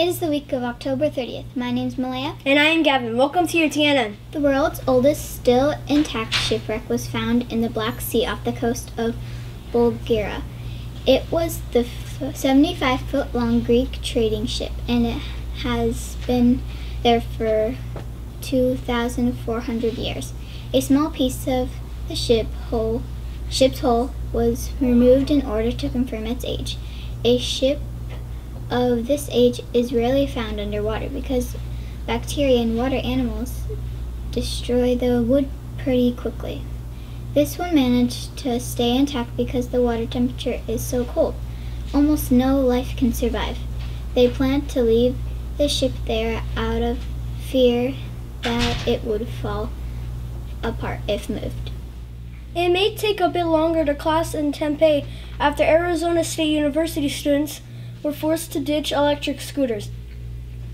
is the week of October 30th. My name's Malaya. And I am Gavin. Welcome to your TNN. The world's oldest still intact shipwreck was found in the Black Sea off the coast of Bulgaria. It was the 75-foot-long Greek trading ship, and it has been there for 2,400 years. A small piece of the ship's hull was removed in order to confirm its age. A ship of this age is rarely found underwater because bacteria and water animals destroy the wood pretty quickly. This one managed to stay intact because the water temperature is so cold. Almost no life can survive. They planned to leave the ship there out of fear that it would fall apart if moved. It may take a bit longer to class in Tempe after Arizona State University students were forced to ditch electric scooters.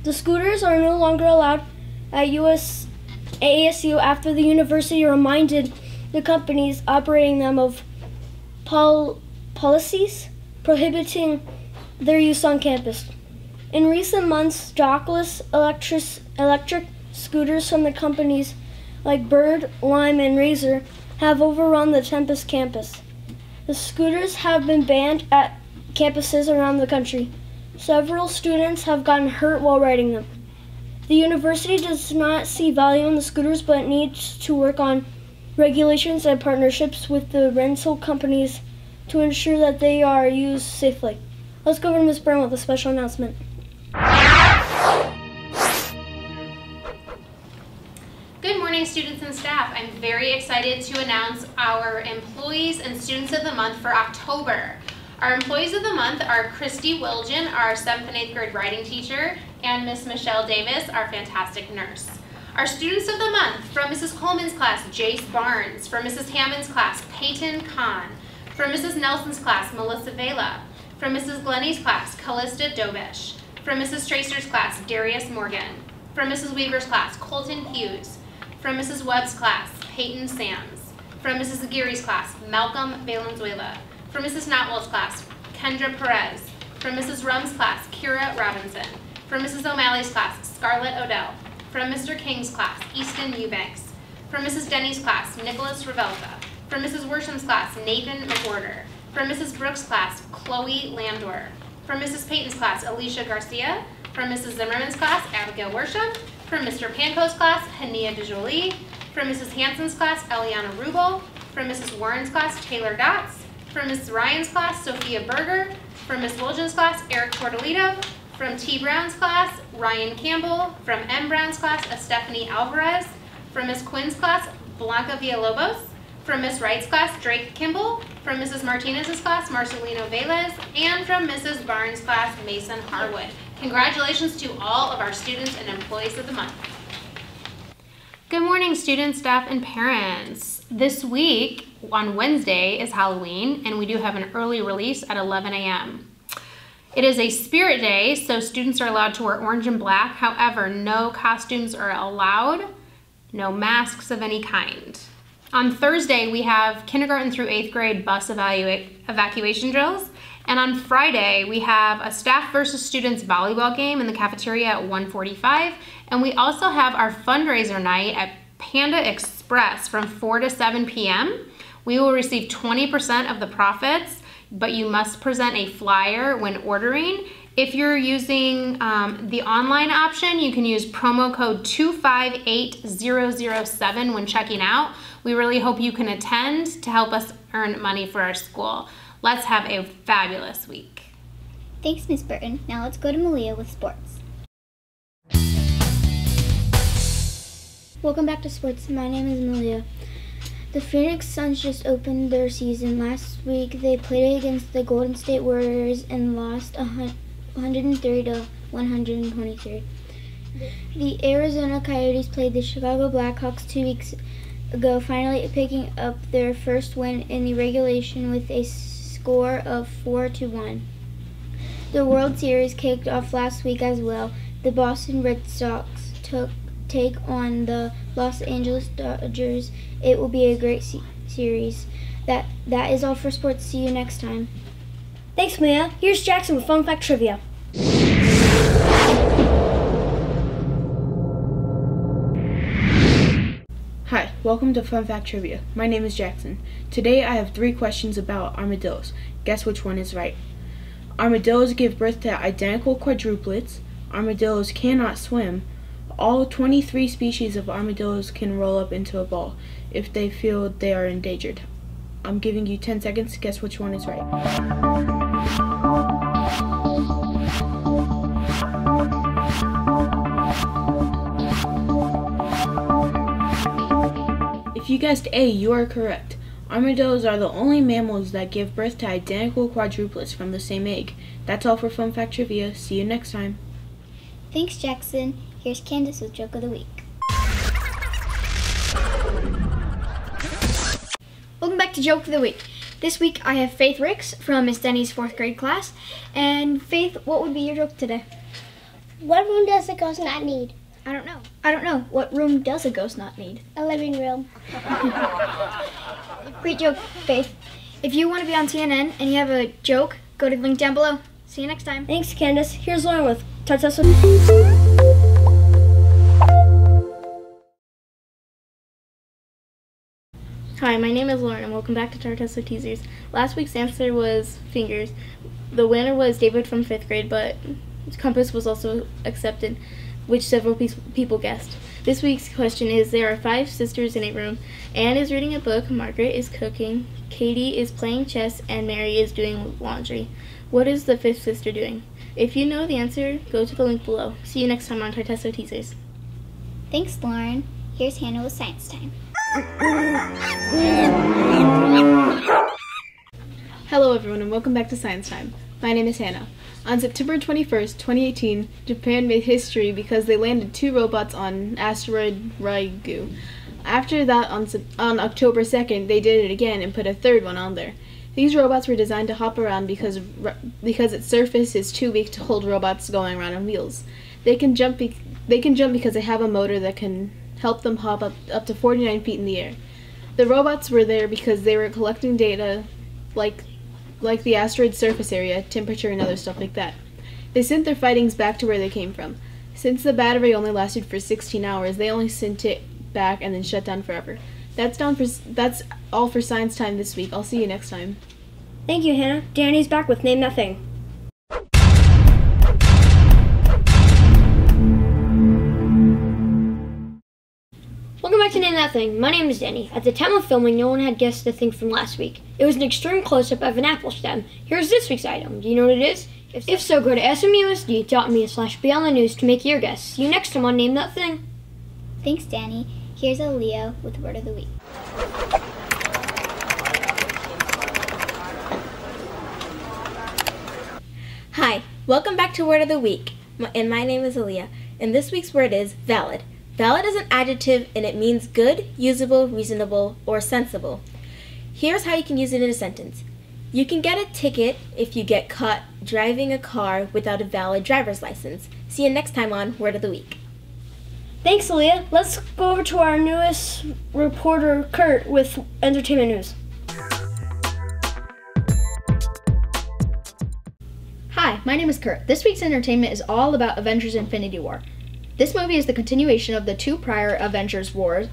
The scooters are no longer allowed at ASU after the university reminded the companies operating them of policies prohibiting their use on campus. In recent months, dockless electric scooters from the companies like Bird, Lime, and Razor have overrun the Tempest campus. The scooters have been banned at campuses around the country. Several students have gotten hurt while riding them. The university does not see value in the scooters, but needs to work on regulations and partnerships with the rental companies to ensure that they are used safely. Let's go over to Ms. Brown with a special announcement. Good morning, students and staff. I'm very excited to announce our Employees and Students of the Month for October. Our Employees of the Month are Christy Wilgen, our 7th and 8th grade writing teacher, and Miss Michelle Davis, our fantastic nurse. Our Students of the Month, from Mrs. Coleman's class, Jace Barnes. From Mrs. Hammond's class, Peyton Kahn. From Mrs. Nelson's class, Melissa Vela. From Mrs. Glenny's class, Callista Dobish. From Mrs. Tracer's class, Darius Morgan. From Mrs. Weaver's class, Colton Hughes. From Mrs. Webb's class, Peyton Sands. From Mrs. Aguirre's class, Malcolm Valenzuela. From Mrs. Notwell's class, Kendra Perez. From Mrs. Rum's class, Kira Robinson. From Mrs. O'Malley's class, Scarlett Odell. From Mr. King's class, Easton Eubanks. From Mrs. Denny's class, Nicholas Revelka. From Mrs. Worsham's class, Nathan McWhorter. From Mrs. Brooks' class, Chloe Landor. From Mrs. Payton's class, Alicia Garcia. From Mrs. Zimmerman's class, Abigail Worsham. From Mr. Panko's class, Hania DeJolie. From Mrs. Hanson's class, Eliana Rubel. From Mrs. Warren's class, Taylor Dotz. From Mrs. Ryan's class, Sophia Berger. From Ms. Wilgen's class, Eric Tortolito. From T. Brown's class, Ryan Campbell. From M. Brown's class, Stephanie Alvarez. From Ms. Quinn's class, Blanca Villalobos. From Ms. Wright's class, Drake Kimball. From Mrs. Martinez's class, Marcelino Velez. And from Mrs. Barnes' class, Mason Harwood. Congratulations to all of our students and employees of the month. Good morning, students, staff, and parents. This week, on Wednesday, is Halloween, and we do have an early release at 11 a.m. It is a spirit day, so students are allowed to wear orange and black. However, no costumes are allowed, no masks of any kind. On Thursday, we have kindergarten through 8th grade bus evacuation drills. And on Friday, we have a staff versus students volleyball game in the cafeteria at 1:45. And we also have our fundraiser night at Panda Express from 4 to 7 p.m. We will receive 20% of the profits, but you must present a flyer when ordering. If you're using the online option, you can use promo code 258007 when checking out. We really hope you can attend to help us earn money for our school. Let's have a fabulous week. Thanks, Miss Burton. Now let's go to Malia with sports. Welcome back to sports. My name is Malia. The Phoenix Suns just opened their season. Last week, they played against the Golden State Warriors and lost 103 to 123. The Arizona Coyotes played the Chicago Blackhawks 2 weeks ago, finally picking up their first win in the regulation with a score of 4-1. The World Series kicked off last week as well. The Boston Red Sox take on the Los Angeles Dodgers. It will be a great series. That is all for sports. See you next time. Thanks, Mia. Here's Jackson with Fun Fact Trivia. welcome to Fun Fact Trivia. My name is Jackson. Today I have 3 questions about armadillos. Guess which one is right. Armadillos give birth to identical quadruplets. Armadillos cannot swim. All 23 species of armadillos can roll up into a ball if they feel they are endangered. I'm giving you 10 seconds to guess which one is right. If you guessed A, you are correct. Armadillos are the only mammals that give birth to identical quadruplets from the same egg. That's all for Fun Fact Trivia. See you next time. Thanks, Jackson. Here's Candace with Joke of the Week. Welcome back to Joke of the Week. This week I have Faith Ricks from Miss Denny's 4th grade class. And Faith, what would be your joke today? What room does a ghost not need? I don't know. What room does a ghost not need? A living room. Great joke, Faith. If you want to be on CNN and you have a joke, go to the link down below. See you next time. Thanks, Candace. Here's Lauren with Tartessa. Hi, my name is Lauren and welcome back to Tartessa Teasers. Last week's answer was fingers. The winner was David from 5th grade, but compass was also accepted, which several people guessed. This week's question is, there are 5 sisters in a room. Anne is reading a book, Margaret is cooking, Katie is playing chess, and Mary is doing laundry. What is the 5th sister doing? If you know the answer, go to the link below. See you next time on Tartessa Teasers. Thanks, Lauren. Here's Hannah with Science Time. Hello everyone and welcome back to Science Time. My name is Hannah. On September 21st, 2018, Japan made history because they landed 2 robots on asteroid Ryugu. After that, on October 2nd, they did it again and put a 3rd one on there. These robots were designed to hop around because its surface is too weak to hold robots going around on wheels. They can jump because they have a motor that can help them hop up to 49 feet in the air. The robots were there because they were collecting data like the asteroid's surface area, temperature, and other stuff like that. They sent their findings back to where they came from. Since the battery only lasted for 16 hours, they only sent it back and then shut down forever. That's all for Science Time this week. I'll see you next time. Thank you, Hannah. Danny's back with Name That Thing. Welcome back to Name That Thing. My name is Danny. At the time of filming, no one had guessed the thing from last week. It was an extreme close-up of an apple stem. Here's this week's item. Do you know what it is? If so, go to smusd.me/beyondthenews to make your guess. See you next time on Name That Thing. Thanks, Danny. Here's Aaliyah with Word of the Week. Hi, welcome back to Word of the Week, and my name is Aaliyah, and this week's word is valid. Valid is an adjective and it means good, usable, reasonable, or sensible. Here's how you can use it in a sentence. You can get a ticket if you get caught driving a car without a valid driver's license. See you next time on Word of the Week. Thanks, Aaliyah. Let's go over to our newest reporter, Kurt, with entertainment news. Hi, my name is Kurt. This week's entertainment is all about Avengers Infinity War. This movie is the continuation of the 2 prior Avengers movies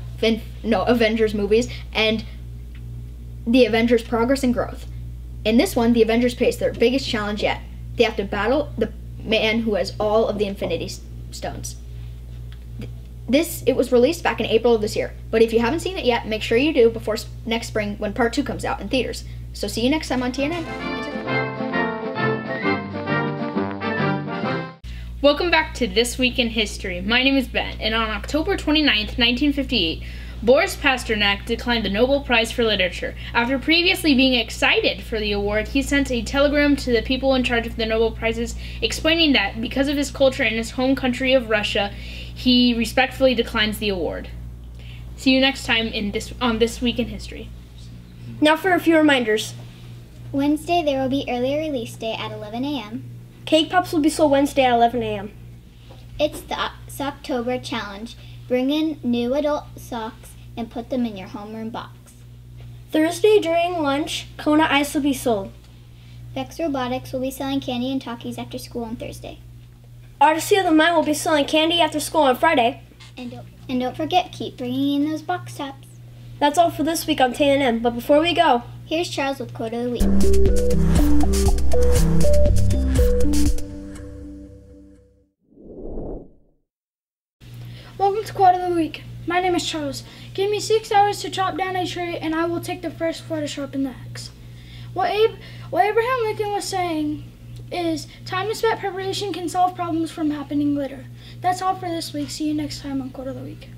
and the Avengers Progress and Growth. In this one, the Avengers face their biggest challenge yet. They have to battle the man who has all of the Infinity Stones. It was released back in April of this year, but if you haven't seen it yet, make sure you do before next spring when Part 2 comes out in theaters. So see you next time on TNN. Welcome back to This Week in History. My name is Ben, and on October 29th, 1958, Boris Pasternak declined the Nobel Prize for Literature. After previously being excited for the award, he sent a telegram to the people in charge of the Nobel Prizes explaining that because of his culture in his home country of Russia, he respectfully declines the award. See you next time on This Week in History. Now for a few reminders. Wednesday, there will be early release day at 11 a.m. Cake Pops will be sold Wednesday at 11 a.m. It's the Socktober Challenge. Bring in new adult socks and put them in your homeroom box. Thursday during lunch, Kona Ice will be sold. Vex Robotics will be selling candy and Takis after school on Thursday. Odyssey of the Mind will be selling candy after school on Friday. And don't forget, keep bringing in those box tops. That's all for this week on TNM. But before we go, Here's Charles with Quote of the Week. Welcome to Quote of the Week. My name is Charles. Give me 6 hours to chop down a tree and I will take the first floor to sharpen the axe. What Abraham Lincoln was saying is, time and spent preparation can solve problems from happening later. That's all for this week. See you next time on Quote of the Week.